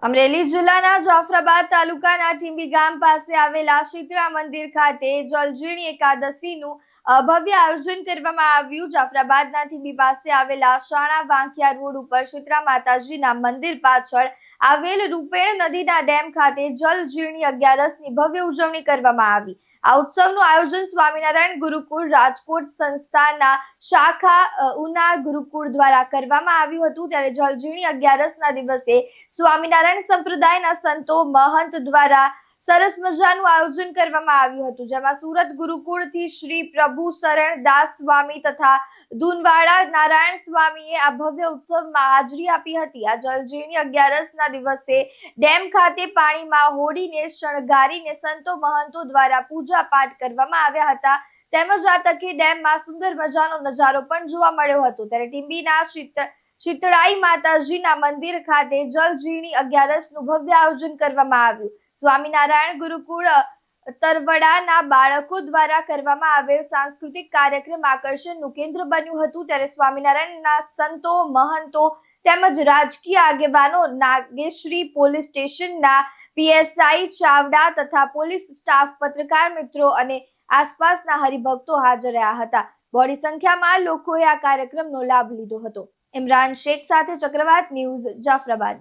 અમરેલી જિલ્લાના જાફરાબાદ તાલુકાના ટીંબી ગામ પાસે આવેલા શીતળા મંદિર ખાતે જલઝીણી એકાદશીનું ભવ્ય આયોજન કરવામાં આવ્યું। જાફરાબાદના ટીંબી પાસે આવેલા શાણા વાંકિયા રોડ ઉપર શીતળા માતાજીના મંદિર પાછળ આવેલ રૂપેણ નદીના ડેમ ખાતે જલઝીણી અગિયારસની ભવ્ય ઉજવણી કરવામાં આવી। આ ઉત્સવનું આયોજન સ્વામિનારાયણ ગુરુકુળ રાજકોટ સંસ્થાના શાખા ઉના ગુરુકુળ દ્વારા કરવામાં આવ્યું હતું। ત્યારે જલઝીણી અગિયારસના દિવસે સ્વામિનારાયણ સંપ્રદાયના સંતો મહંત દ્વારા સરસ મજાનું આયોજન કરવામાં આવ્યું હતું, જેમાં સુરત ગુરુકુળથી શ્રી પ્રભુ શરણ દાસ સ્વામી તથા દુનવાડા નારાયણ સ્વામીએ આ ભવ્ય ઉત્સવમાં હાજરી આપી હતી। આ જલઝીણી અગિયારસના દિવસે ડેમ ખાતે પાણીમાં હોડીને શણગારીને સંતો મહંતો દ્વારા પૂજા પાઠ કરવામાં આવ્યા હતા, તેમજ આ તકે ડેમમાં સુંદર મજાનો નજારો પણ જોવા મળ્યો હતો। ત્યારે ટીંબીના શીતળાઈ માતાજીના મંદિર ખાતે જલઝીણી અગિયારસનું ભવ્ય આયોજન કરવામાં આવ્યું। સ્વામિનારાયણ ગુરુકુળ તરવડાના બાળકો દ્વારા કરવામાં આવેલ સાંસ્કૃતિક કાર્યક્રમ આકર્ષણનું કેન્દ્ર બન્યું હતું। ત્યારે સ્વામિનારાયણના સંતો મહંતો તેમજ રાજકીય આગેવાનો, નાગેશ્રી પોલીસ સ્ટેશનના પીએસઆઈ ચાવડા તથા પોલીસ સ્ટાફ, પત્રકાર મિત્રો અને આસપાસના હરિભક્તો હાજર રહ્યા હતા। બહોળી સંખ્યામાં લોકોએ આ કાર્યક્રમનો લાભ લીધો હતો। ઇમરાન શેખ સાથે ચક્રવાત ન્યૂઝ, જાફરાબાદ।